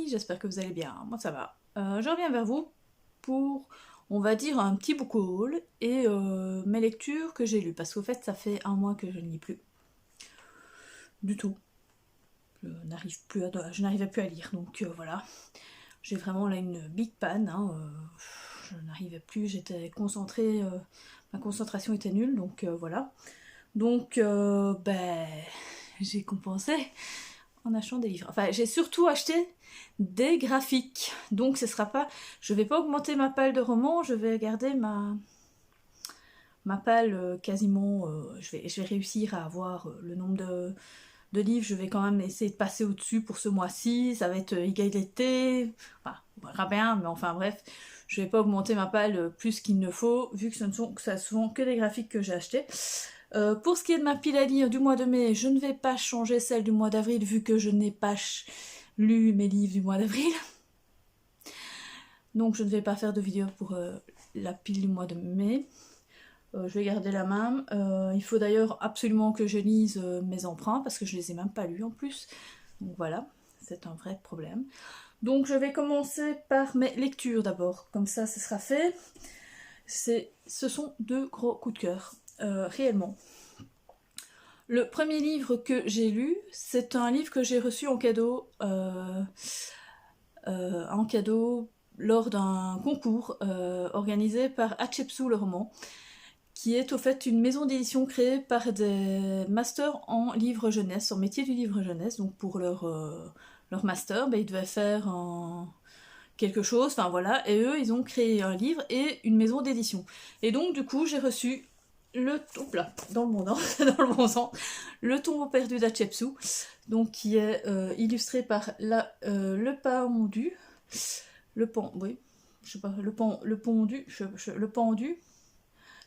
amis, j'espère que vous allez bien, moi ça va. Je reviens vers vous pour, on va dire, un petit book haul et mes lectures que j'ai lues, parce qu'au fait ça fait un mois que je ne lis plus. Du tout. Je n'arrivais plus à lire, donc voilà. J'ai vraiment là une big panne, hein, je n'arrivais plus, j'étais concentrée, ma concentration était nulle, donc voilà. Donc j'ai compensé en achetant des livres. Enfin, j'ai surtout acheté des graphiques. Donc ce sera pas, je vais pas augmenter ma palle de romans, je vais garder ma palle quasiment, je vais réussir à avoir le nombre de livres, je vais quand même essayer de passer au-dessus pour ce mois-ci, ça va être égalité, enfin, on verra bien, mais enfin bref, je vais pas augmenter ma palle plus qu'il ne faut, vu que ce ne sont que des graphiques que j'ai achetés. Pour ce qui est de ma pile à lire du mois de mai, je ne vais pas changer celle du mois d'avril, vu que je n'ai pas lu mes livres du mois d'avril. Donc je ne vais pas faire de vidéo pour la pile du mois de mai. Je vais garder la même. Il faut d'ailleurs absolument que je lise mes emprunts, parce que je les ai même pas lus en plus. Donc voilà, c'est un vrai problème. Donc je vais commencer par mes lectures d'abord, comme ça ce sera fait. Ce sont deux gros coups de cœur, réellement. Le premier livre que j'ai lu, c'est un livre que j'ai reçu en cadeau lors d'un concours organisé par Hatshepsut le roman, qui est au fait une maison d'édition créée par des masters en livre jeunesse, en métier du livre jeunesse. Donc pour leur master, ils devaient faire quelque chose, enfin voilà, et eux ils ont créé un livre et une maison d'édition. Et donc du coup j'ai reçu dans le bon sens, le tombeau perdu d'Hatshepsut, donc qui est illustré par le pendu, je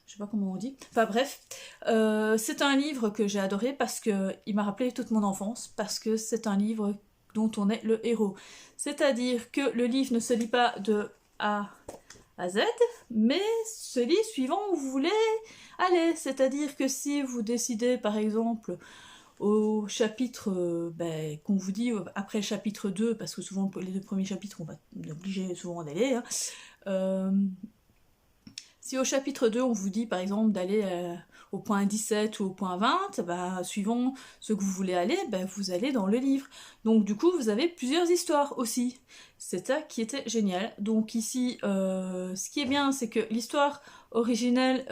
sais pas comment on dit. Enfin bref, c'est un livre que j'ai adoré parce que il m'a rappelé toute mon enfance, parce que c'est un livre dont on est le héros. C'est-à-dire que le livre ne se lit pas de A à Z, mais se lit suivant où vous voulez aller. C'est-à-dire que si vous décidez, par exemple, au chapitre, qu'on vous dit après le chapitre 2, parce que souvent les deux premiers chapitres, on va obliger souvent d'aller, hein, si au chapitre 2, on vous dit par exemple d'aller au point 17 ou au point 20, suivant ce que vous voulez aller, vous allez dans le livre. Donc du coup, vous avez plusieurs histoires aussi. C'est ça qui était génial. Donc ici, ce qui est bien, c'est que l'histoire originelle,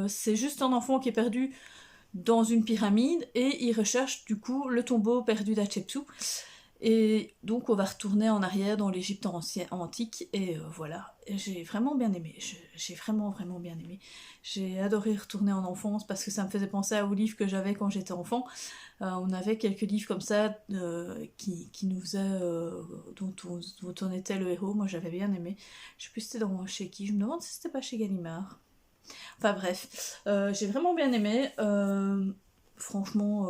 c'est juste un enfant qui est perdu dans une pyramide et il recherche du coup le tombeau perdu d'Hatshepsut. Et donc on va retourner en arrière dans l'Égypte antique et voilà, j'ai vraiment bien aimé, j'ai vraiment bien aimé. J'ai adoré retourner en enfance parce que ça me faisait penser aux livres que j'avais quand j'étais enfant. On avait quelques livres comme ça qui nous faisaient, dont on était le héros, moi j'avais bien aimé. Je sais plus si c'était chez qui, je me demande si c'était pas chez Gallimard. Enfin bref, j'ai vraiment bien aimé, franchement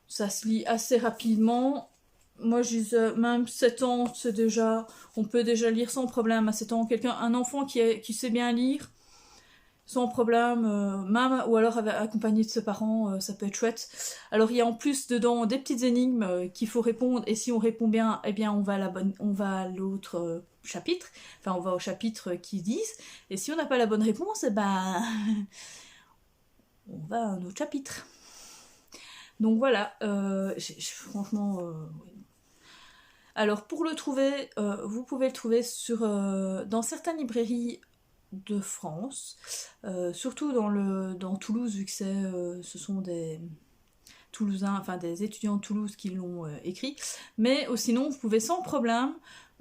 ça se lit assez rapidement. Moi, je disais, même 7 ans, c'est déjà, on peut déjà lire sans problème à 7 ans. Un enfant qui sait bien lire, sans problème, même, ou alors accompagné de ses parents, ça peut être chouette. Alors, il y a en plus dedans des petites énigmes qu'il faut répondre, et si on répond bien, eh bien, on va à l'autre chapitre, enfin, on va au chapitre qu'ils disent, et si on n'a pas la bonne réponse, on va à un autre chapitre. Donc voilà, franchement, alors pour le trouver, vous pouvez le trouver dans certaines librairies de France, surtout dans Toulouse, vu que ce sont des Toulousains, enfin des étudiants de Toulouse qui l'ont écrit, mais sinon vous pouvez sans problème,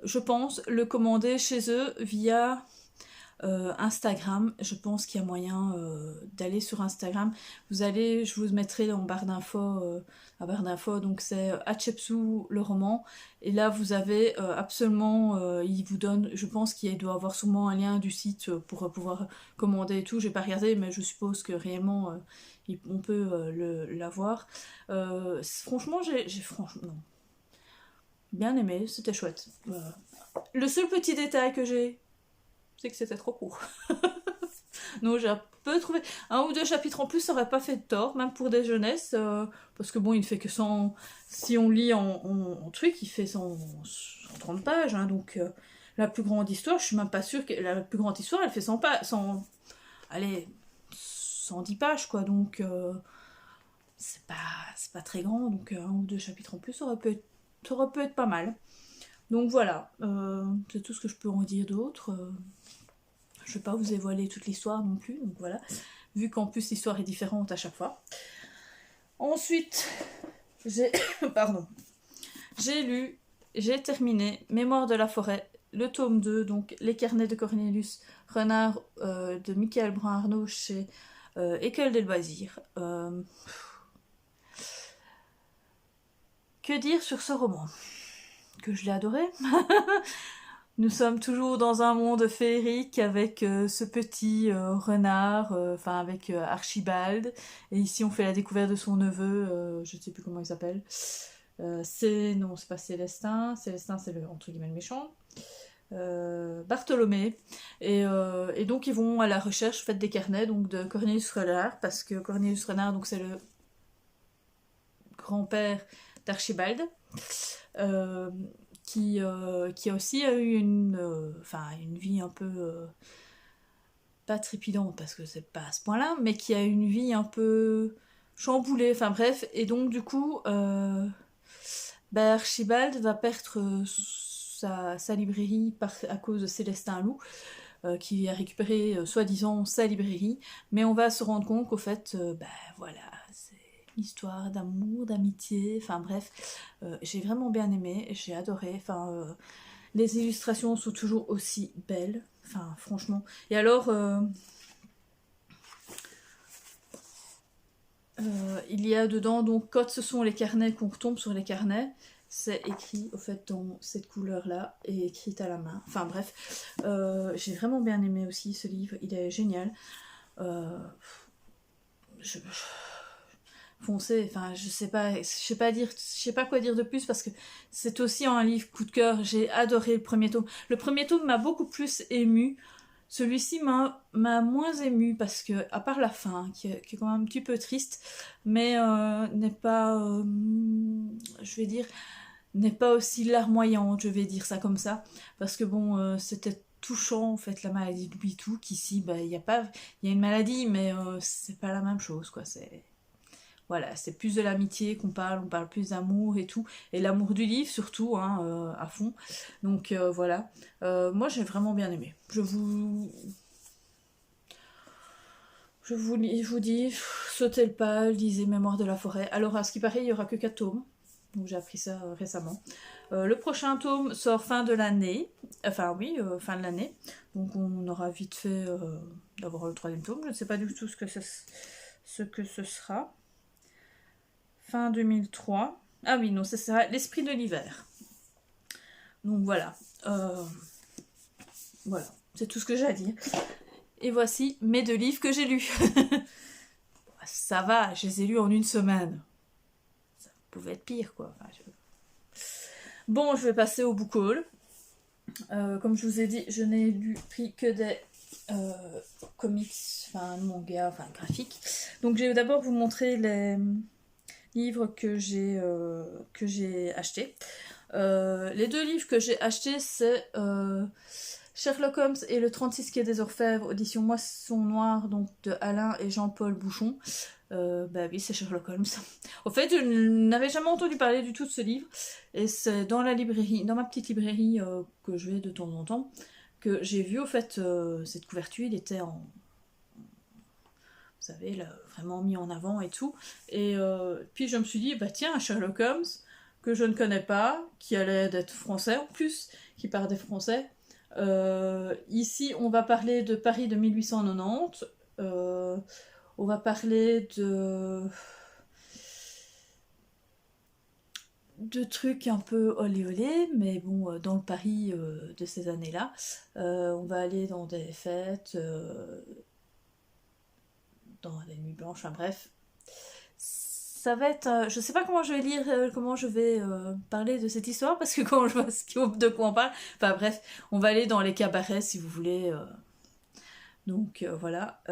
je pense, le commander chez eux via Instagram. Je pense qu'il y a moyen d'aller sur Instagram. Je vous mettrai en barre d'infos, donc c'est Hatshepsut le roman, et là vous avez absolument, il vous donne, je pense qu'il doit avoir sûrement un lien du site pour pouvoir commander et tout, j'ai pas regardé, mais je suppose que réellement on peut l'avoir. Franchement, j'ai franchement bien aimé, c'était chouette. Le seul petit détail que j'ai, c'est que c'était trop court. Donc j'ai un peu trouvé un ou deux chapitres en plus, ça aurait pas fait de tort, même pour des jeunesses, parce que bon, il ne fait que 100, si on lit en truc, il fait 130 pages, hein, donc la plus grande histoire, je suis même pas sûre que la plus grande histoire, elle fait 100 pages, 100, allez, 110 pages, quoi, donc c'est pas très grand, donc un ou deux chapitres en plus, ça aurait pu être pas mal. Donc voilà, c'est tout ce que je peux en dire d'autre. Je ne vais pas vous dévoiler toute l'histoire non plus, donc voilà. Vu qu'en plus l'histoire est différente à chaque fois. Ensuite, j'ai pardon, j'ai terminé Mémoire de la forêt, le tome 2, donc Les carnets de Cornelius Renard de Michael Brun-Arnaud chez École des loisirs. Que dire sur ce roman? Que je l'ai adoré. Nous sommes toujours dans un monde féerique avec ce petit renard, enfin avec Archibald. Et ici, on fait la découverte de son neveu, je ne sais plus comment il s'appelle. Non, c'est pas Célestin. Célestin, c'est entre guillemets le méchant. Bartholomé. Et donc, ils vont à la recherche faite des carnets donc, de Cornelius Renard, parce que Cornelius Renard, donc, c'est le grand-père d'Archibald. Qui a aussi eu une vie un peu pas trépidante parce que c'est pas à ce point-là, mais qui a eu une vie un peu chamboulée, enfin bref, et donc du coup Archibald va perdre sa librairie à cause de Célestin Loup qui a récupéré soi-disant sa librairie, mais on va se rendre compte qu'au fait voilà, c'est l'histoire d'amour, d'amitié, enfin bref, j'ai vraiment bien aimé, j'ai adoré, les illustrations sont toujours aussi belles, enfin franchement, et alors il y a dedans, donc quand ce sont les carnets, qu'on retombe sur les carnets, c'est écrit au fait dans cette couleur là et écrit à la main, enfin bref, j'ai vraiment bien aimé aussi ce livre, il est génial. Foncez, enfin je sais pas quoi dire de plus parce que c'est aussi un livre coup de cœur, j'ai adoré le premier tome. Le premier tome m'a beaucoup plus ému, celui-ci m'a moins ému parce que, à part la fin, qui est quand même un petit peu triste, mais n'est pas, je vais dire, n'est pas aussi larmoyante, je vais dire ça comme ça, parce que bon, c'était touchant en fait la maladie de Bitou, qu'ici, il y a une maladie, mais c'est pas la même chose, quoi, voilà, c'est plus de l'amitié qu'on parle, on parle plus d'amour et tout, et l'amour du livre surtout, hein, à fond. Donc voilà, moi j'ai vraiment bien aimé. Je vous dis, sautez le pas, lisez Mémoire de la forêt. Alors à ce qui paraît, il y aura que 4 tomes, donc j'ai appris ça récemment. Le prochain tome sort fin de l'année, enfin oui, fin de l'année, donc on aura vite fait d'avoir le 3e tome. Je ne sais pas du tout ce que ce sera. Fin 2003. Ah oui, non, ça sera L'Esprit de l'hiver. Donc voilà. Voilà, c'est tout ce que j'ai à dire. Et voici mes 2 livres que j'ai lus. Ça va, je les ai lus en une semaine. Ça pouvait être pire, quoi. Bon, je vais passer au book haul. Comme je vous ai dit, je n'ai pris que des comics, mangas, graphiques. Donc je vais d'abord vous montrer les livres que j'ai achetés. Les 2 livres que j'ai achetés, c'est Sherlock Holmes et le 36 quai des Orfèvres, audition Moisson Noire, donc de Alain et Jean-Paul Bouchon. Oui, c'est Sherlock Holmes. Au fait, je n'avais jamais entendu parler du tout de ce livre, et c'est dans la librairie, dans ma petite librairie que je vais de temps en temps, que j'ai vu au fait cette couverture. Il était en, vous savez, là, vraiment mis en avant et tout. Et puis je me suis dit, tiens, Sherlock Holmes, que je ne connais pas, qui a l'air d'être français en plus, qui parle des Français. Ici, on va parler de Paris de 1890. On va parler de trucs un peu olé olé, mais bon, dans le Paris de ces années-là. On va aller dans des fêtes, dans des nuits blanches, enfin bref. Ça va être... je sais pas comment je vais lire, comment je vais parler de cette histoire, parce que quand je vois de quoi on parle... Enfin bref, on va aller dans les cabarets, si vous voulez... Donc voilà.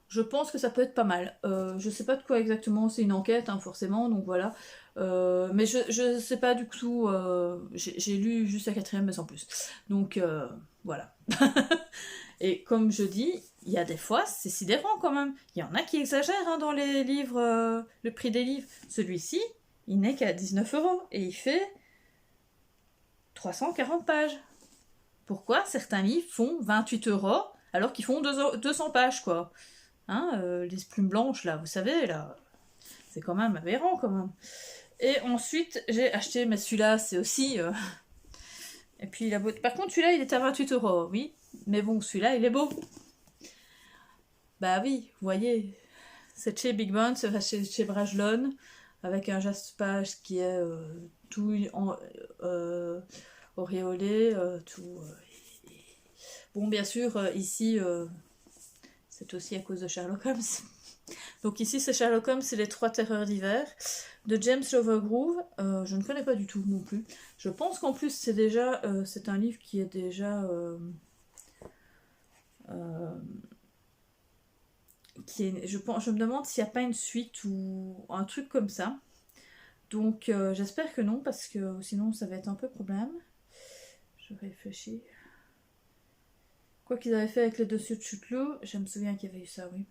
Je pense que ça peut être pas mal. Je sais pas de quoi exactement, c'est une enquête hein, forcément, donc voilà. Mais je sais pas du tout, j'ai lu juste la quatrième mais sans plus. Donc voilà. Et comme je dis, il y a des fois, c'est sidérant quand même. Il y en a qui exagèrent hein, dans les livres, le prix des livres. Celui-ci, il n'est qu'à 19 € et il fait 340 pages. Pourquoi certains livres font 28 € alors qu'ils font 200 pages quoi? Hein, les plumes blanches là, vous savez là, c'est quand même aberrant quand même. Et ensuite j'ai acheté, mais celui-là c'est aussi... Et puis la boîte. Par contre celui-là il est à 28 €, oui. Mais bon, celui-là il est beau. Bah oui, vous voyez, c'est chez Big Bones, c'est chez Brajlon, avec un jaspage qui est tout auréolé, tout... Bon, bien sûr, ici, c'est aussi à cause de Sherlock Holmes. Donc ici, c'est Sherlock Holmes, c'est les 3 terreurs d'hiver, de James Lovergrove. Je ne connais pas du tout non plus. Je pense qu'en plus, c'est un livre qui est déjà... je me demande s'il n'y a pas une suite ou un truc comme ça. Donc j'espère que non, parce que sinon ça va être un peu problème. Je réfléchis. Quoi qu'ils avaient fait avec les dossiers de Chutelou, je me souviens qu'il y avait eu ça, oui.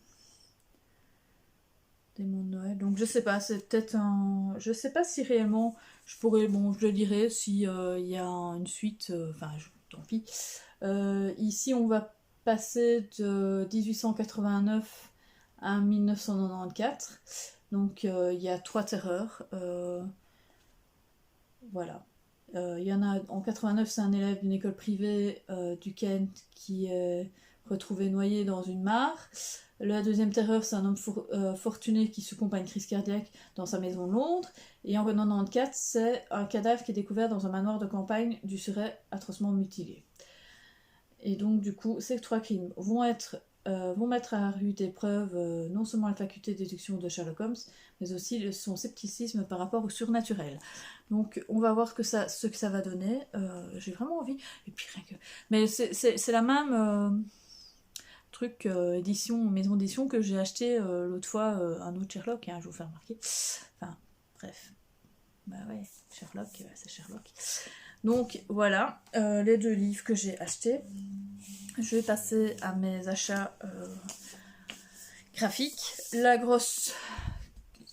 Démon de Noël. Donc je sais pas, c'est peut-être un... Je sais pas si réellement je pourrais... Bon, je le dirai si il y a une suite... tant pis. Ici, on va passer de 1889 à 1994. Donc il y a 3 terreurs. Voilà. Il y en a en 89, c'est un élève d'une école privée du Kent qui est retrouvé noyé dans une mare. La deuxième terreur, c'est un homme fortuné qui succombe à une crise cardiaque dans sa maison de Londres. Et en 94, c'est un cadavre qui est découvert dans un manoir de campagne du Surrey atrocement mutilé. Et donc du coup, ces 3 crimes vont mettre à rude épreuve non seulement la faculté de déduction de Sherlock Holmes, mais aussi son scepticisme par rapport au surnaturel. Donc on va voir ce que ça va donner. J'ai vraiment envie. Et puis rien que... Mais c'est la même truc maison d'édition que j'ai acheté l'autre fois, un autre Sherlock, hein, je vous fais remarquer. Enfin, bref. Bah ouais, Sherlock, c'est Sherlock. Donc voilà, les 2 livres que j'ai achetés. Je vais passer à mes achats graphiques. La grosse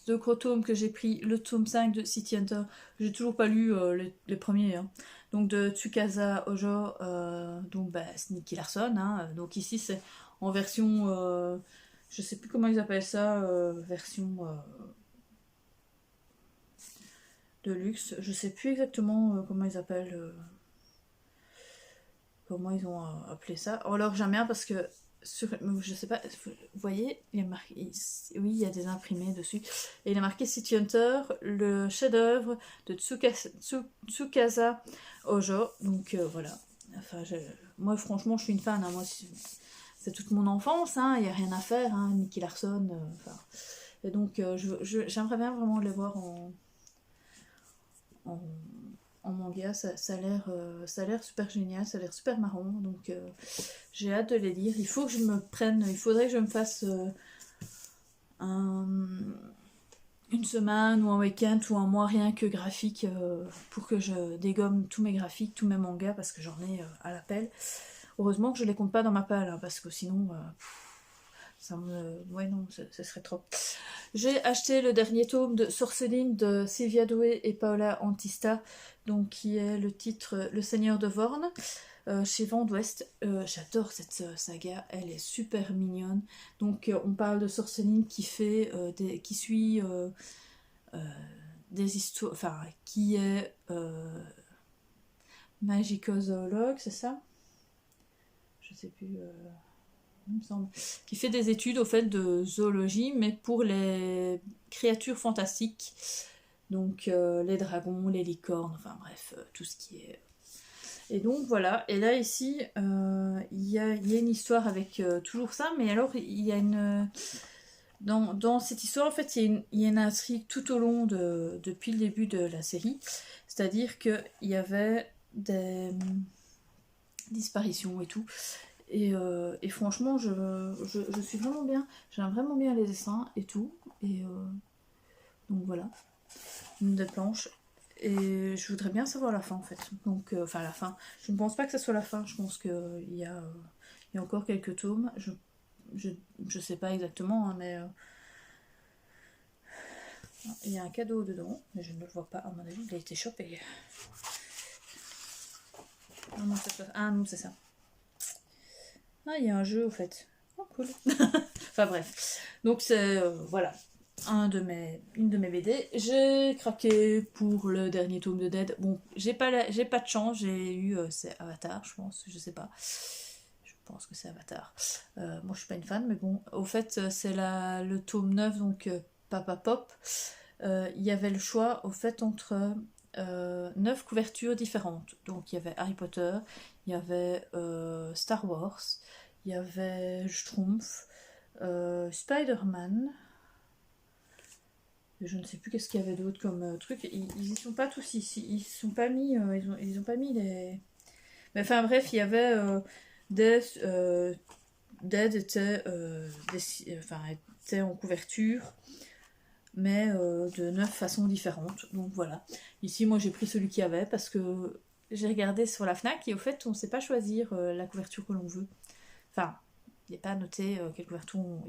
de gros tome que j'ai pris, le tome 5 de City Hunter. J'ai toujours pas lu les premiers. Hein. Donc de Tsukasa Ojo, donc c'est Nicky Larson. Hein. Donc ici c'est en version, je sais plus comment ils appellent ça, version de luxe. Je sais plus exactement comment ils appellent... comment ils ont appelé ça. Alors j'aime bien parce que je sais pas, vous voyez, il y a marqué, oui, il y a des imprimés dessus. Et il a marqué City Hunter, le chef-d'œuvre de Tsukasa Ojo. Donc voilà. Enfin, moi franchement, je suis une fan. Hein. Moi, c'est toute mon enfance. Il n'y a rien à faire. Hein. Nicky Larson. Et donc, j'aimerais bien vraiment les voir en manga, ça a l'air super génial, ça a l'air super marrant, donc j'ai hâte de les lire. Il faudrait que je me fasse une semaine ou un week-end ou un mois rien que graphique pour que je dégomme tous mes graphiques, tous mes mangas, parce que j'en ai à l'appel. Heureusement que je les compte pas dans ma palle, hein, parce que sinon ouais non, ça serait trop. J'ai acheté le dernier tome de Sorceline de Sylvia Doué et Paola Antista, donc qui est le titre Le Seigneur de Vorn, chez Vent d'Ouest. J'adore cette saga, elle est super mignonne. Donc on parle de Sorceline qui suit des histoires, enfin qui est magicozoologue, c'est ça? Je sais plus. Il me semble, qui fait des études au fait de zoologie, mais pour les créatures fantastiques, donc les dragons, les licornes, enfin bref, tout ce qui est... Et donc voilà, et là ici, il y a une histoire avec toujours ça, mais alors il y a une... Dans cette histoire, en fait, il y a une intrigue tout au long depuis le début de la série, c'est-à-dire qu'il y avait disparitions et tout. Et franchement, je suis vraiment bien. J'aime vraiment bien les dessins et tout. Et donc voilà, une des planches. Et je voudrais bien savoir la fin en fait. Donc, enfin la fin. Je ne pense pas que ça soit la fin. Je pense qu'il y a encore quelques tomes. Je sais pas exactement, hein, mais il y a un cadeau dedans, mais je ne le vois pas. À mon avis, il a été chopé. Ah non, c'est ça. Ah, il y a un jeu au fait. Oh, cool. Enfin bref. Donc c'est voilà, une de mes BD. J'ai craqué pour le dernier tome de Dead. Bon, j'ai pas de chance, j'ai eu c'est Avatar, je pense, je sais pas. Je pense que c'est Avatar. Moi je suis pas une fan, mais bon, au fait c'est le tome 9, donc Papa Pop. Il y avait le choix au fait entre 9 couvertures différentes. Donc il y avait Harry Potter, il y avait Star Wars, il y avait Schtroumpf, Spider-Man. Je ne sais plus qu'est-ce qu'il y avait d'autre comme truc. Ils y sont pas tous ici. Ils sont pas mis. Ils ont pas mis les. Mais enfin bref, il y avait Dead était, était en couverture, mais de 9 façons différentes. Donc voilà. Ici, moi j'ai pris celui qu'il y avait parce que j'ai regardé sur la Fnac et au fait, on ne sait pas choisir la couverture que l'on veut. Enfin, il n'est pas noté quelle couverture on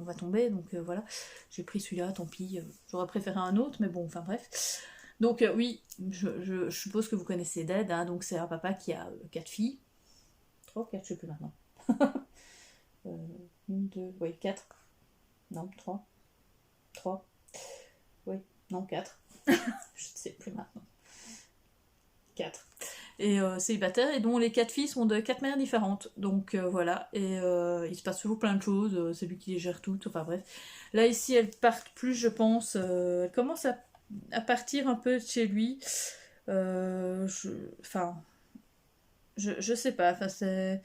va tomber, donc voilà. J'ai pris celui-là, tant pis. J'aurais préféré un autre, mais bon, enfin bref. Donc oui, je suppose que vous connaissez Dead, hein, donc c'est un papa qui a 4 filles. 3 ou 4, je sais plus maintenant. 2, oui, 4. Non, 3. 3. Oui, non, 4. Je ne sais plus maintenant. 4. Et célibataire, et dont les 4 filles sont de 4 mères différentes. Donc voilà, et il se passe toujours plein de choses, c'est lui qui les gère toutes, enfin bref. Là ici, elles partent plus, je pense, elles commencent à partir un peu de chez lui. Enfin, je sais pas, enfin c'est...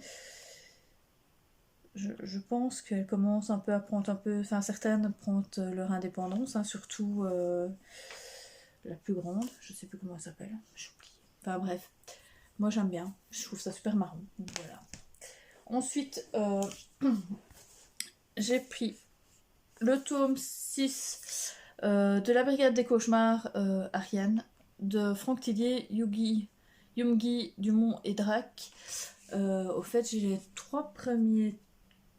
Je pense qu'elles commencent un peu à prendre un peu... Enfin, certaines prennent leur indépendance, hein, surtout la plus grande, je sais plus comment elle s'appelle, j'ai oublié. Enfin bref. Moi j'aime bien, je trouve ça super marrant. Donc, voilà. Ensuite, j'ai pris le tome 6 de la Brigade des Cauchemars Ariane de Franck Tillier, Yumgi, Dumont et Drac. Au fait, j'ai les 3 premiers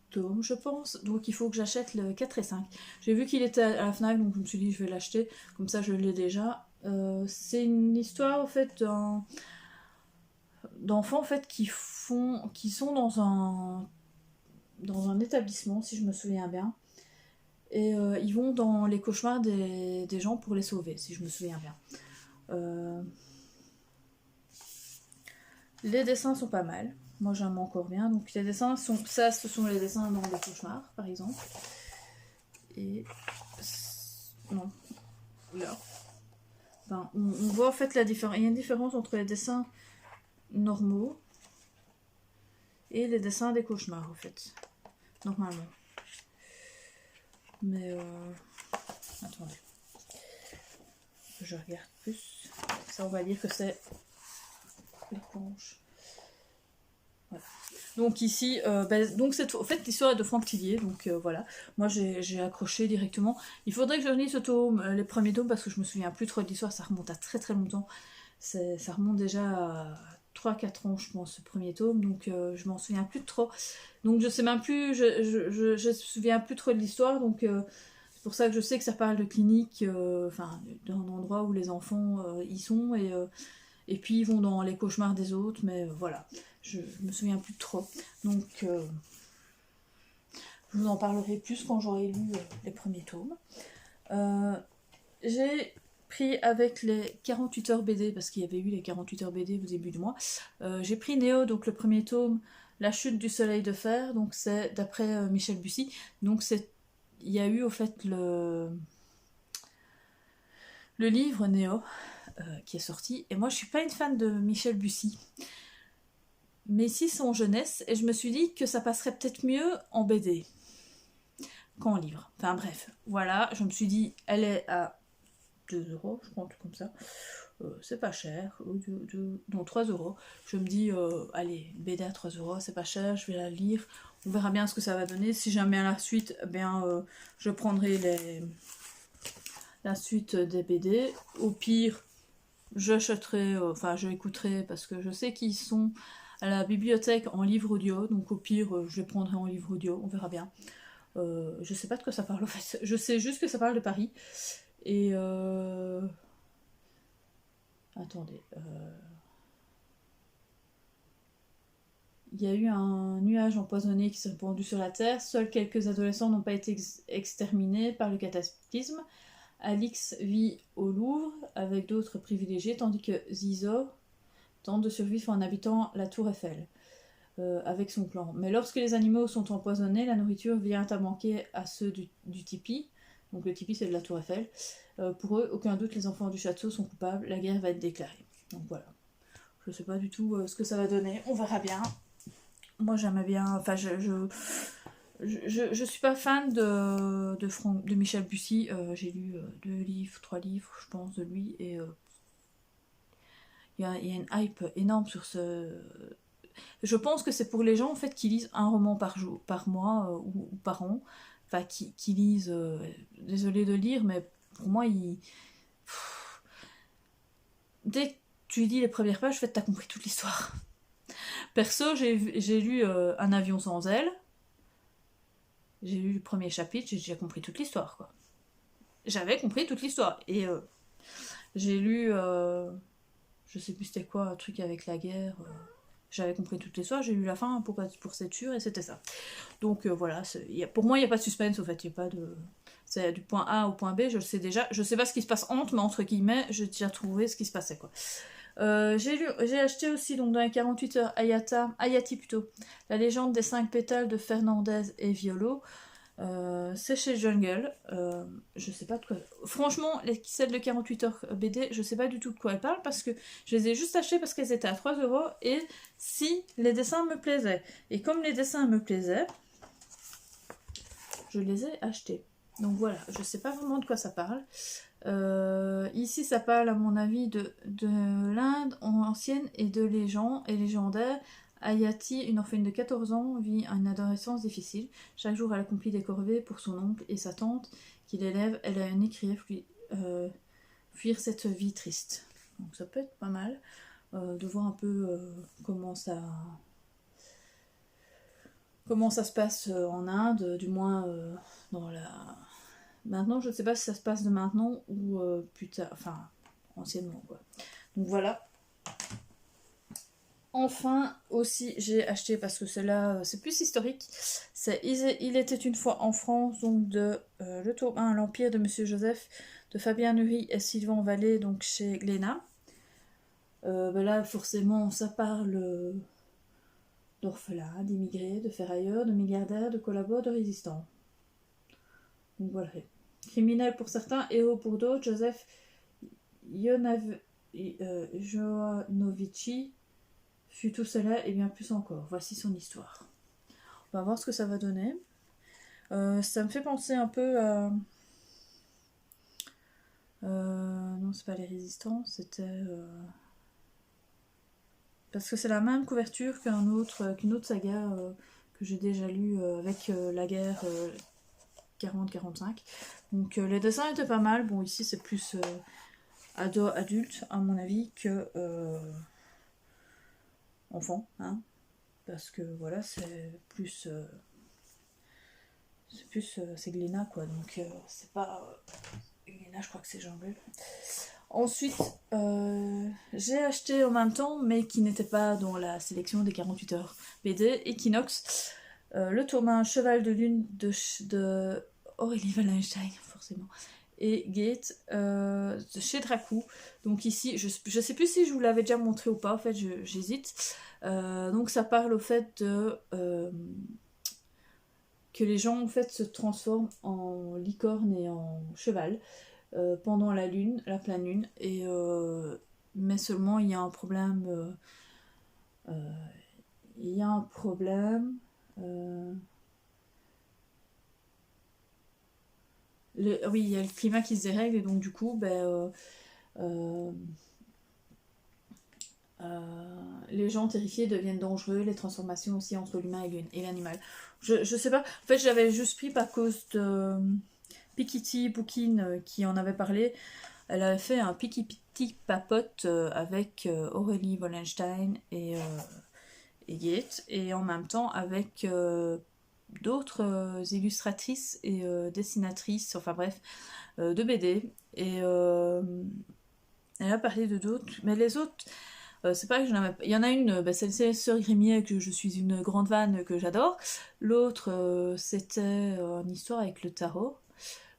tomes, je pense, donc il faut que j'achète le 4 et 5. J'ai vu qu'il était à la Fnac, donc je me suis dit je vais l'acheter, comme ça je l'ai déjà. C'est une histoire, au fait, d'enfants en fait qui sont dans un établissement, si je me souviens bien, et ils vont dans les cauchemars des gens pour les sauver, si je me souviens bien. Les dessins sont pas mal, moi j'aime encore bien. Donc les dessins sont ça, ce sont les dessins dans les cauchemars par exemple, et non là, enfin, on voit en fait la différence. Il y a une différence entre les dessins normaux et les dessins des cauchemars, en fait. Normalement. Mais attendez. Je regarde plus. Ça, on va dire que c'est les planches. Voilà. Donc ici, donc c'est en fait l'histoire est de Franck Tillier, donc voilà. Moi j'ai accroché directement. Il faudrait que je relise ce tome, les premiers tomes, parce que je me souviens plus trop de l'histoire, ça remonte à très très longtemps. Ça remonte déjà à 3-4 ans, je pense, ce premier tome, donc je m'en souviens plus de trop. Donc je sais même plus, je me souviens plus trop de l'histoire, donc c'est pour ça que je sais que ça parle de clinique, enfin d'un endroit où les enfants y sont, et puis ils vont dans les cauchemars des autres, mais voilà, je me souviens plus de trop. Donc je vous en parlerai plus quand j'aurai lu les premiers tomes. J'ai pris avec les 48 heures BD, parce qu'il y avait eu les 48 heures BD au début du mois, j'ai pris Néo, donc le premier tome, La chute du soleil de fer, donc c'est d'après Michel Bussy. Donc il y a eu au fait le livre Néo qui est sorti, et moi je suis pas une fan de Michel Bussy, mais ici c'est en jeunesse, et je me suis dit que ça passerait peut-être mieux en BD qu'en livre. Enfin bref, voilà, je me suis dit, elle est à 2 €, je crois, un truc comme ça. c'est pas cher, non 3 euros. Je me dis, allez, une BD à 3 euros, c'est pas cher, je vais la lire, on verra bien ce que ça va donner. Si j'aime bien la suite, eh bien, je prendrai la suite des BD. Au pire, j'achèterai, enfin, je écouterai parce que je sais qu'ils sont à la bibliothèque en livre audio, donc au pire, je les prendrai en livre audio, on verra bien. Je sais pas de quoi ça parle en fait, je sais juste que ça parle de Paris. Et attendez. Il y a eu un nuage empoisonné qui s'est répandu sur la Terre. Seuls quelques adolescents n'ont pas été exterminés par le cataclysme. Alix vit au Louvre avec d'autres privilégiés, tandis que Zizo tente de survivre en habitant la Tour Eiffel avec son clan. Mais lorsque les animaux sont empoisonnés, la nourriture vient à manquer à ceux du tipi. Donc le tipi, c'est de la Tour Eiffel. Pour eux, aucun doute, les enfants du château sont coupables. La guerre va être déclarée. Donc voilà. Je sais pas du tout ce que ça va donner. On verra bien. Moi, j'aimais bien. Enfin, je suis pas fan de Michel Bussy. J'ai lu 2 livres, 3 livres, je pense, de lui. Et il y a une hype énorme sur ce. Je pense que c'est pour les gens en fait qui lisent un roman par jour, par mois ou par an. Enfin, qui lisent. Désolée de lire, mais pour moi, dès que tu lis les premières pages, en fait, t'as compris toute l'histoire. Perso, j'ai lu Un avion sans aile. J'ai lu le premier chapitre, j'ai déjà compris toute l'histoire, quoi. J'avais compris toute l'histoire. Et j'ai lu, je sais plus c'était quoi, un truc avec la guerre. J'avais compris toute l'histoire, j'ai lu la fin pour être sûre, et c'était ça. Donc voilà, pour moi, il n'y a pas de suspense, au fait. Il y a pas de... C'est du point A au point B, je le sais déjà. Je sais pas ce qui se passe entre, mais entre guillemets, j'ai déjà trouvé ce qui se passait, quoi. J'ai acheté aussi donc dans les 48 heures Hayati plutôt, La légende des 5 pétales de Fernandez et Violo. C'est chez Jungle. Je sais pas de quoi. Franchement, celles de 48 heures BD, je sais pas du tout de quoi elles parlent parce que je les ai juste achetées parce qu'elles étaient à 3 euros et si les dessins me plaisaient. Et comme les dessins me plaisaient, je les ai achetés. Donc voilà, je sais pas vraiment de quoi ça parle. Ici, ça parle, à mon avis, de l'Inde ancienne et de légendaire. Hayati, une orpheline de 14 ans, vit une adolescence difficile. Chaque jour, elle accomplit des corvées pour son oncle et sa tante qui l'élève. Elle a un écrit fuir cette vie triste. Donc ça peut être pas mal de voir un peu comment ça se passe en Inde, du moins dans la... Maintenant, je ne sais pas si ça se passe de maintenant ou plus tard, enfin, anciennement, quoi. Donc voilà. Enfin, aussi, j'ai acheté, parce que celle-là, c'est plus historique, c'est Il était une fois en France, donc de le tome 1, L'Empire de Monsieur Joseph, de Fabien Nury et Sylvain Vallée, donc chez Glénat. Là, forcément, ça parle d'orphelins, d'immigrés, de ferrailleurs, de milliardaires, de collabos, de résistants. Donc voilà. Criminel pour certains, héros pour d'autres, Joseph Jovanovici fut tout cela et bien plus encore. Voici son histoire. On va voir ce que ça va donner. Ça me fait penser un peu à... non, c'est pas les résistants, c'était... Parce que c'est la même couverture qu'une autre saga que j'ai déjà lue avec la guerre 40-45. Donc les dessins étaient pas mal. Bon, ici c'est plus adulte à mon avis que enfant, hein, parce que voilà, c'est plus c'est Glénat, quoi, donc c'est pas Glénat, je crois que c'est Jungle. Ensuite, j'ai acheté en même temps, mais qui n'était pas dans la sélection des 48 heures BD, Equinox, le tome 1 Cheval de Lune de Aurélie Wallenstein, forcément, et Gate de chez Dracou. Donc ici, je sais plus si je vous l'avais déjà montré ou pas, en fait, j'hésite. Donc ça parle au fait de... que les gens en fait se transforment en licorne et en cheval pendant la pleine lune, et mais seulement il y a un problème. Il y a un problème. Oui, il y a le climat qui se dérègle et donc du coup, les gens terrifiés deviennent dangereux, les transformations aussi entre l'humain et l'animal. Je sais pas, en fait j'avais juste pris à cause de Piketty Bookin qui en avait parlé. Elle avait fait un Piketty papote avec Aurélie Wallenstein et Yates, et en même temps avec d'autres illustratrices et dessinatrices, enfin bref, de BD. Et elle a parlé de d'autres, mais les autres, c'est pas que j'en avais pas. Il y en a une, c'est les Sœurs Grimier, que je suis une grande fan, que j'adore. L'autre, c'était une histoire avec le tarot.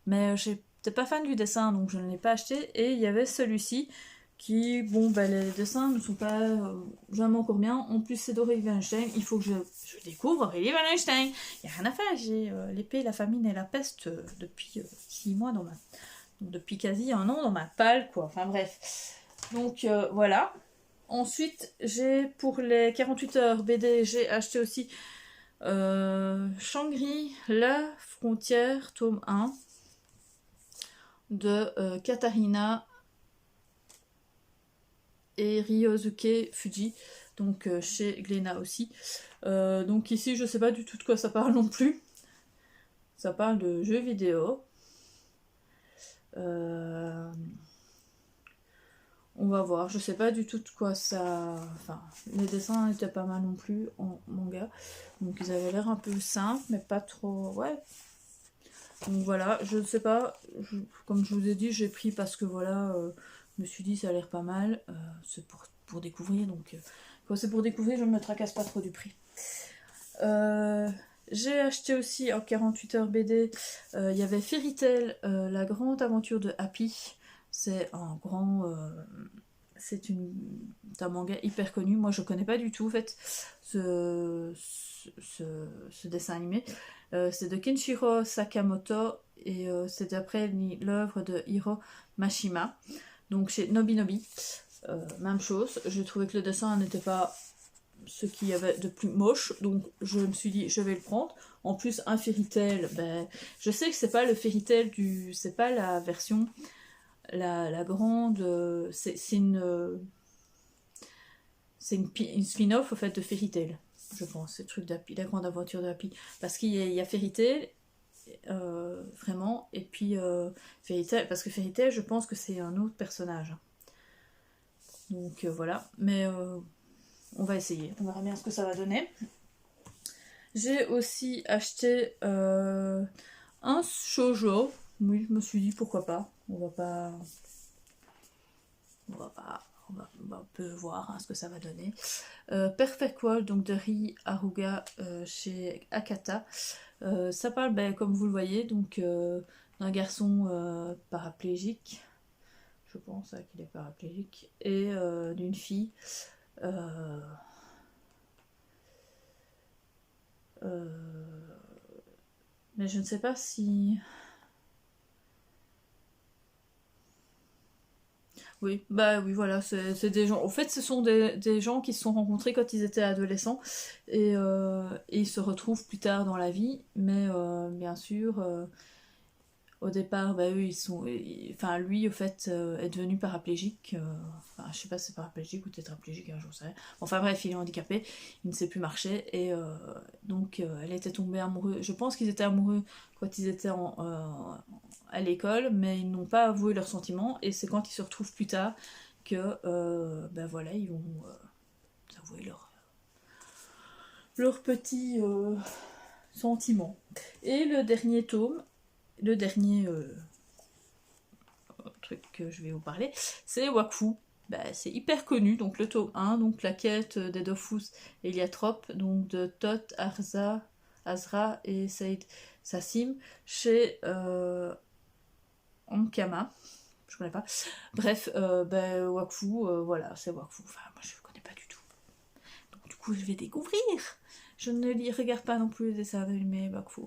Mais j'étais pas fan du dessin, donc je ne l'ai pas acheté. Et il y avait celui-ci, qui, bon, les dessins ne sont pas vraiment encore bien. En plus, c'est d'Aurélie Wallenstein. Il faut que je découvre Aurélie Wallenstein. Il n'y a rien à faire. J'ai l'épée, la famine et la peste depuis 6 mois dans ma... Depuis quasi un an dans ma palle, quoi. Enfin bref. Donc voilà. Ensuite, j'ai pour les 48 heures BD, j'ai acheté aussi Shangri, la frontière, tome 1 de Katarina et Ryosuke Fuji, donc chez Glénat aussi. Donc ici, je sais pas du tout de quoi ça parle non plus. Ça parle de jeux vidéo. On va voir, je sais pas du tout de quoi ça... Enfin, les dessins étaient pas mal non plus en manga. Donc ils avaient l'air un peu simples, mais pas trop... Ouais. Donc voilà, je ne sais pas. Comme je vous ai dit, j'ai pris parce que voilà, je me suis dit ça a l'air pas mal. C'est pour découvrir, donc... quand c'est pour découvrir, je ne me tracasse pas trop du prix. J'ai acheté aussi en 48 heures BD, il y avait Fairy Tail, la grande aventure de Happy. C'est un grand... c'est un manga hyper connu. Moi, je connais pas du tout, en fait, ce dessin animé. C'est de Kenshiro Sakamoto et c'est d'après l'œuvre de Hiro Mashima. Donc, chez Nobinobi. Même chose. J'ai trouvé que le dessin n'était pas ce qu'il y avait de plus moche, donc je me suis dit je vais le prendre. En plus, un Fairy Tail, je sais que c'est pas le Fairy Tail c'est pas la version la grande, c'est une spin-off au fait de Fairy Tail, je pense, c'est le truc d'Happy, la grande aventure de Happy, parce qu'il y a Fairy Tail vraiment, et puis Fairy Tail, parce que Fairy Tail, je pense que c'est un autre personnage, donc voilà, mais on va essayer, on verra bien ce que ça va donner. J'ai aussi acheté un shoujo. Oui, je me suis dit pourquoi pas. On peut voir ce que ça va donner. Perfect World, donc de Ri Haruga chez Akata. Ça parle, comme vous le voyez, donc d'un garçon paraplégique. Je pense qu'il est paraplégique. Et d'une fille. Mais je ne sais pas si... Oui, oui, voilà, c'est des gens... En fait, ce sont des gens qui se sont rencontrés quand ils étaient adolescents et ils se retrouvent plus tard dans la vie, mais bien sûr, au départ, eux, ils sont... Enfin, lui, au fait, est devenu paraplégique. Enfin, je sais pas si c'est paraplégique ou tétraplégique, hein, j'en sais rien. Enfin bref, il est handicapé, il ne sait plus marcher, et donc elle était tombée amoureuse. Je pense qu'ils étaient amoureux quand ils étaient à l'école, mais ils n'ont pas avoué leurs sentiments, et c'est quand ils se retrouvent plus tard que, voilà, ils vont avouer leurs petits sentiments. Et le dernier tome, le dernier truc que je vais vous parler, c'est Wakfu. C'est hyper connu, donc le tome 1, donc la quête des Dofus Héliatrope, donc de Tot Azra et Saïd Sassim, chez Ankama, je connais pas. Bref, Wakfu, voilà, c'est Wakfu. Enfin, moi je connais pas du tout. Donc du coup, je vais découvrir. Je ne regarde pas non plus les dessins animés Wakfu.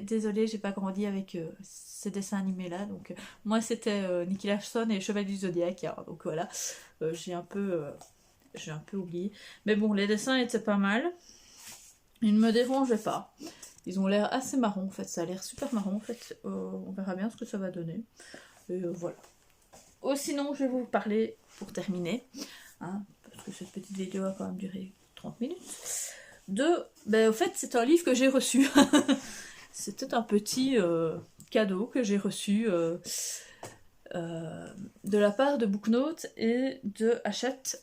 Désolée, j'ai pas grandi avec ces dessins animés là. Donc moi c'était Nicky Larson et Chevalier du Zodiac. Hein, donc voilà, j'ai un peu oublié. Mais bon, les dessins étaient pas mal. Ils ne me dérangeaient pas. Ils ont l'air assez marrons en fait. Ça a l'air super marrant en fait. On verra bien ce que ça va donner. Et voilà. Sinon, je vais vous parler pour terminer. Hein, parce que cette petite vidéo a quand même duré 30 minutes. Au fait, c'est un livre que j'ai reçu. C'était un petit cadeau que j'ai reçu de la part de Booknote et de Hachette.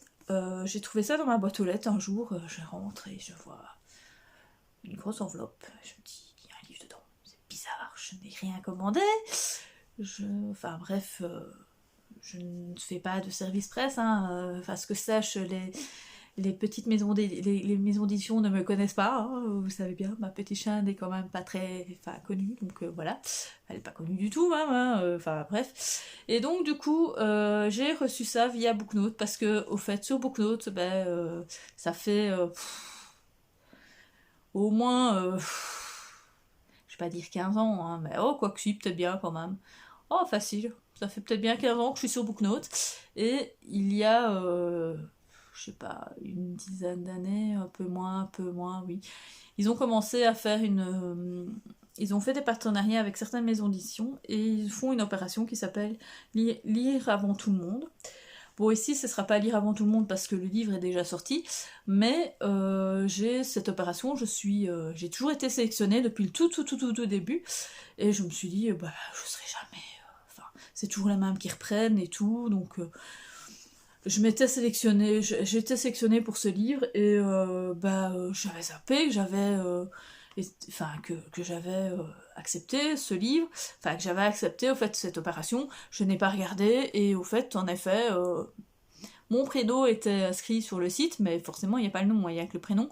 J'ai trouvé ça dans ma boîte aux lettres un jour. Je rentre et je vois une grosse enveloppe. Je me dis, il y a un livre dedans. C'est bizarre, je n'ai rien commandé. Enfin bref, je ne fais pas de service presse. Enfin, ce que je sache, les petites maisons les maisons d'édition ne me connaissent pas, hein, vous savez bien, ma petite chaîne est quand même pas très connue, donc voilà, elle est pas connue du tout même, enfin bref. Et donc du coup, j'ai reçu ça via Booknote, parce que au fait sur Booknote, ça fait au moins, je vais pas dire 15 ans, hein, mais oh, quoi que si, peut-être bien quand même. Oh, facile, ça fait peut-être bien 15 ans que je suis sur Booknote, et il y a... je sais pas, une dizaine d'années, un peu moins, oui. Ils ont commencé à faire ils ont fait des partenariats avec certaines maisons d'édition et ils font une opération qui s'appelle Lire avant tout le monde. Bon, ici, ce sera pas Lire avant tout le monde parce que le livre est déjà sorti, mais j'ai cette opération, j'ai toujours été sélectionnée depuis le tout début, et je me suis dit, je serai jamais... c'est toujours les mêmes qui reprennent et tout, donc... j'étais sélectionnée pour ce livre et j'avais zappé, que j'avais accepté ce livre, que j'avais accepté au fait cette opération, je n'ai pas regardé et au fait en effet mon prénom était inscrit sur le site, mais forcément il n'y a pas le nom, il n'y a que le prénom.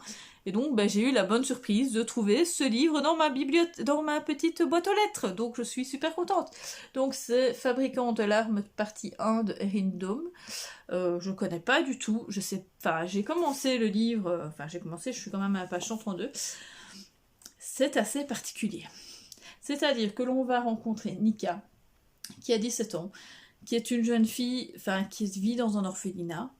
Et donc j'ai eu la bonne surprise de trouver ce livre dans ma petite boîte aux lettres. Donc je suis super contente. Donc c'est Fabricant de larmes, partie 1 de Erin Dome. Je connais pas du tout. J'ai commencé le livre, je suis quand même à la page 132. C'est assez particulier. C'est-à-dire que l'on va rencontrer Nika, qui a 17 ans, qui est une jeune fille, qui vit dans un orphelinat,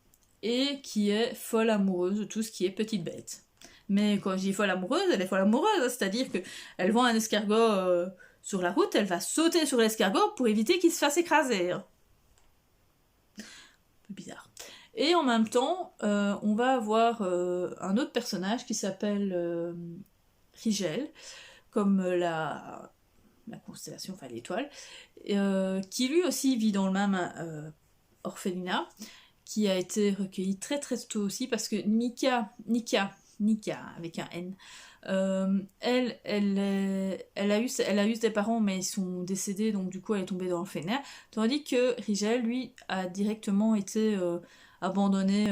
et qui est folle amoureuse de tout ce qui est petite bête. Mais quand je dis folle amoureuse, elle est folle amoureuse, c'est-à-dire qu'elle voit un escargot sur la route, elle va sauter sur l'escargot pour éviter qu'il se fasse écraser. Un peu bizarre. Et en même temps, on va avoir un autre personnage qui s'appelle Rigel, comme la constellation, l'étoile, qui lui aussi vit dans le même orphelinat, qui a été recueilli très très tôt aussi, parce que Nika avec un N, elle a eu des parents, mais ils sont décédés, donc du coup elle est tombée dans l'orphelinat, tandis que Rigel, lui, a directement été abandonné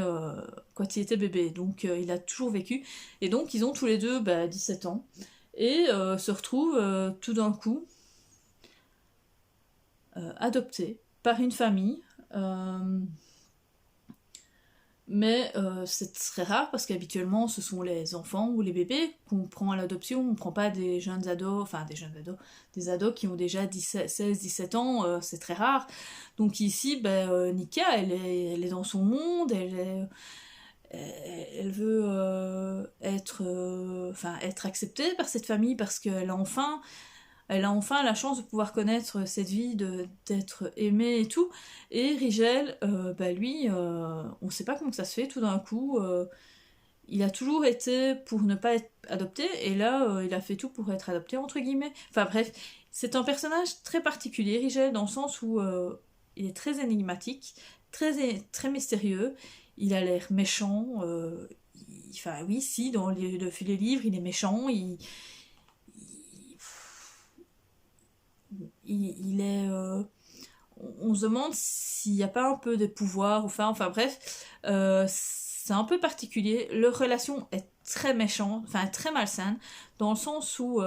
quand il était bébé, donc il a toujours vécu, et donc ils ont tous les deux 17 ans, et se retrouvent tout d'un coup adoptés par une famille, mais c'est très rare parce qu'habituellement ce sont les enfants ou les bébés qu'on prend à l'adoption, on ne prend pas des jeunes ados, des ados qui ont déjà 16-17 ans, c'est très rare. Donc ici, Nika, elle est dans son monde, elle veut être acceptée par cette famille parce qu'elle a enfin la chance de pouvoir connaître cette vie, d'être aimée et tout. Et Rigel, lui, on ne sait pas comment ça se fait, tout d'un coup, il a toujours été pour ne pas être adopté, et là, il a fait tout pour être adopté, entre guillemets. Enfin bref, c'est un personnage très particulier, Rigel, dans le sens où il est très énigmatique, très, très mystérieux, il a l'air méchant, dans les livres, il est méchant, il est... on se demande s'il n'y a pas un peu de pouvoir, bref, c'est un peu particulier. Leur relation est très méchante, très malsaine, dans le sens où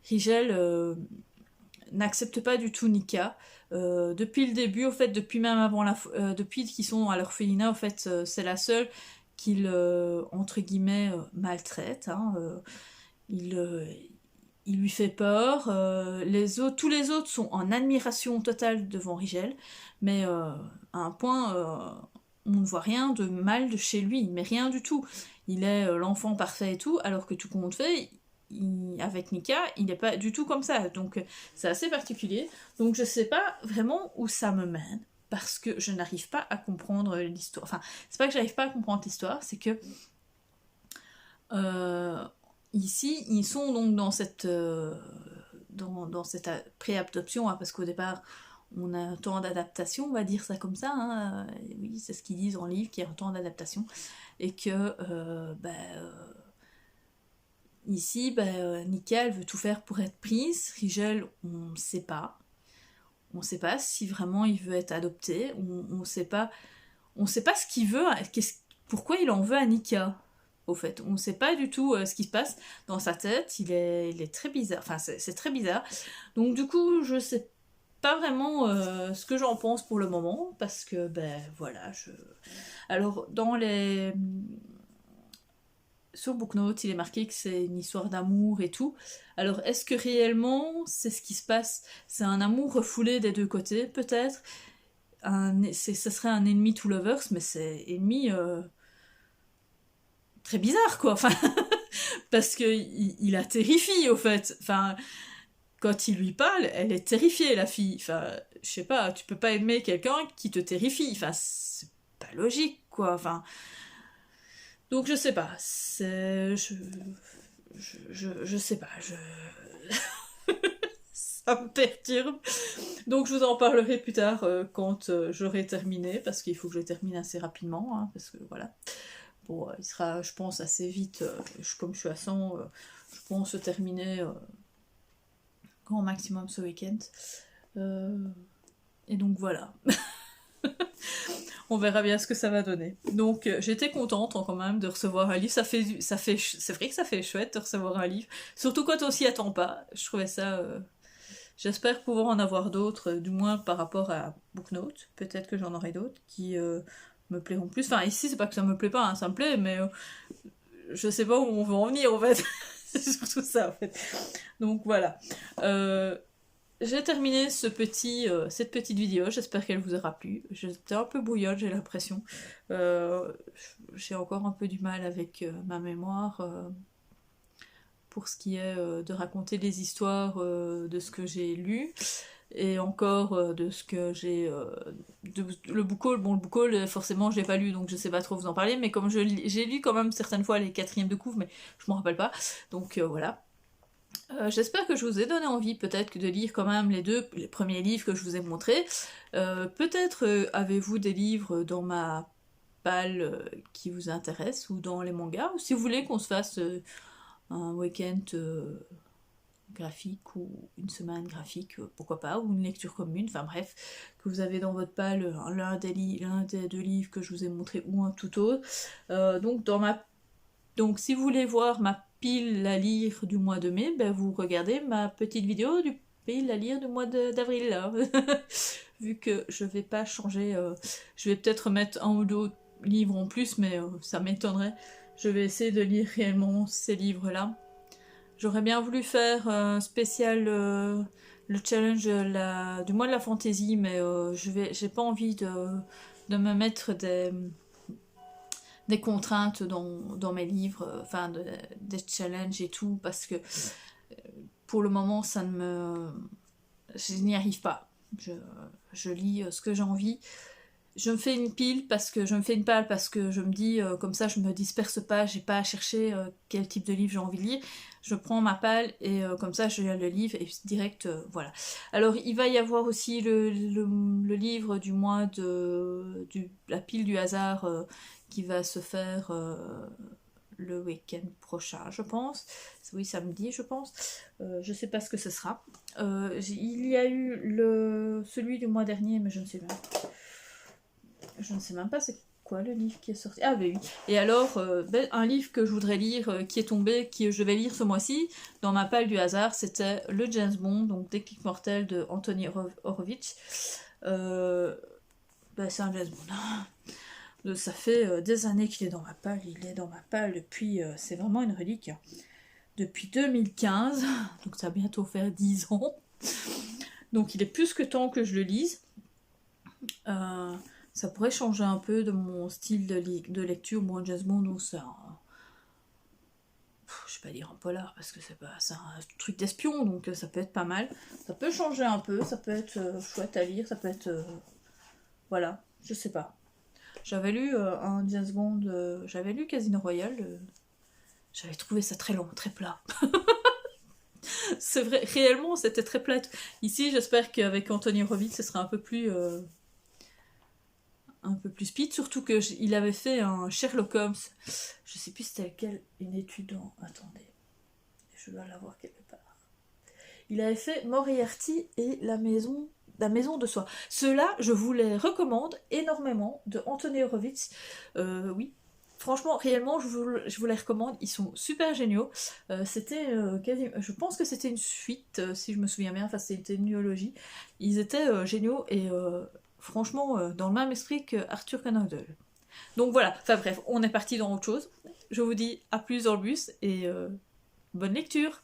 Rigel n'accepte pas du tout Nika. Depuis le début, depuis même avant depuis qu'ils sont à l'orphelinat, c'est la seule qu'il, entre guillemets, maltraite. Il lui fait peur, tous les autres sont en admiration totale devant Rigel, mais à un point, on ne voit rien de mal de chez lui, mais rien du tout. Il est l'enfant parfait et tout, alors que tout compte fait, avec Nika, il n'est pas du tout comme ça, donc c'est assez particulier. Donc je sais pas vraiment où ça me mène, parce que je n'arrive pas à comprendre l'histoire. Enfin, c'est pas que j'arrive pas à comprendre l'histoire, c'est que ici, ils sont donc dans cette pré-adoption, hein, parce qu'au départ, on a un temps d'adaptation, on va dire ça comme ça, hein. Oui, c'est ce qu'ils disent en livre, qu'il y a un temps d'adaptation, et que ici, Nika, elle veut tout faire pour être prise. Rigel, on ne sait pas. On ne sait pas si vraiment il veut être adopté. On ne sait pas. On ne sait pas ce qu'il veut. Pourquoi il en veut à Nika, au fait. On ne sait pas du tout ce qui se passe dans sa tête. Il est très bizarre. Enfin, c'est très bizarre. Donc du coup, je sais pas vraiment ce que j'en pense pour le moment. Parce que, voilà. Alors, sur Booknote, il est marqué que c'est une histoire d'amour et tout. Alors, est-ce que réellement, c'est ce qui se passe? C'est un amour refoulé des deux côtés, peut-être. Ce serait un ennemi to lovers, mais c'est ennemi très bizarre, quoi. Enfin, parce que il la terrifie, au fait. Enfin, quand il lui parle, elle est terrifiée, la fille. Enfin, je sais pas, tu peux pas aimer quelqu'un qui te terrifie. Enfin, c'est pas logique, quoi. Enfin... Donc je sais pas, je sais pas, ça me perturbe. Donc je vous en parlerai plus tard quand j'aurai terminé, parce qu'il faut que je termine assez rapidement, hein, parce que voilà. Bon, il sera, je pense, assez vite, comme je suis à 100, je pense terminer grand maximum ce week-end. Et donc voilà. On verra bien ce que ça va donner. Donc j'étais contente quand même de recevoir un livre. C'est vrai que ça fait chouette de recevoir un livre. Surtout quand on s'y attend pas. Je trouvais ça... J'espère pouvoir en avoir d'autres, du moins par rapport à Booknote. Peut-être que j'en aurai d'autres qui me plairont plus. Enfin ici c'est pas que ça me plaît pas, hein, ça me plaît, mais je sais pas où on veut en venir en fait. C'est surtout ça en fait. Donc voilà. J'ai terminé cette petite vidéo, j'espère qu'elle vous aura plu. J'étais un peu bouillotte, j'ai l'impression. J'ai encore un peu du mal avec ma mémoire pour ce qui est de raconter les histoires de ce que j'ai lu. Et encore de ce que j'ai... le book haul, bon le book haul forcément je l'ai pas lu donc je sais pas trop vous en parler, mais comme j'ai lu quand même certaines fois les quatrièmes de couvre, mais je m'en rappelle pas. Donc voilà. J'espère que je vous ai donné envie peut-être de lire quand même les premiers livres que je vous ai montrés. Peut-être avez-vous des livres dans ma palle qui vous intéressent ou dans les mangas, ou si vous voulez qu'on se fasse un week-end graphique ou une semaine graphique, pourquoi pas, ou une lecture commune, enfin bref, que vous avez dans votre palle l'un des deux livres que je vous ai montré ou un tout autre. Donc si vous voulez voir ma pile à lire du mois de mai, vous regardez ma petite vidéo du pile à lire du mois d'avril là. Vu que je vais pas changer, je vais peut-être mettre un ou deux livres en plus, mais ça m'étonnerait. Je vais essayer de lire réellement ces livres là. J'aurais bien voulu faire un spécial le challenge du mois de la fantaisie, mais j'ai pas envie de me mettre des contraintes dans mes livres, enfin des challenges et tout, parce que pour le moment je n'y arrive pas. Je lis ce que j'ai envie. Je me fais une palle parce que je me dis comme ça je me disperse pas, j'ai pas à chercher quel type de livre j'ai envie de lire. Je prends ma palle et comme ça je lis le livre et direct voilà. Alors il va y avoir aussi le livre du mois la pile du hasard qui va se faire le week-end prochain, je pense. Oui, samedi, je pense. Je sais pas ce que ce sera. Il y a eu celui du mois dernier, mais je ne sais pas. Je ne sais même pas c'est quoi le livre qui est sorti. Ah oui. Et alors, un livre que je voudrais lire, qui est tombé, que je vais lire ce mois-ci, dans ma palle du hasard, c'était le James Bond, donc Déclic mortel de Anthony Horowitz. C'est un James Bond. Ça fait des années qu'il est dans ma palle. Il est dans ma palle depuis... c'est vraiment une relique. Depuis 2015. Donc ça va bientôt faire 10 ans. Donc il est plus que temps que je le lise. Ça pourrait changer un peu de mon style de lecture. Moi, James Bond, c'est je vais pas dire un polar parce que c'est un truc d'espion, donc ça peut être pas mal. Ça peut changer un peu, ça peut être chouette à lire, ça peut être Voilà, je sais pas. J'avais lu un James Bond, j'avais lu Casino Royale, j'avais trouvé ça très long, très plat. C'est vrai, réellement c'était très plat. Ici j'espère qu'avec Anthony Horowitz ce sera un peu plus speed, surtout qu'il avait fait un Sherlock Holmes, je sais plus c'était lequel, une étude en... Attendez, je dois l'avoir quelque part. Il avait fait Moriarty et la maison de soi. Ceux-là, je vous les recommande énormément, de Anthony Horowitz. Oui, franchement, réellement, je vous les recommande. Ils sont super géniaux. C'était je pense que c'était une suite, si je me souviens bien. Enfin, c'était une duologie. Ils étaient géniaux et franchement, dans le même esprit que Arthur Conan Doyle. Donc voilà, enfin bref, on est parti dans autre chose. Je vous dis à plus dans le bus et bonne lecture.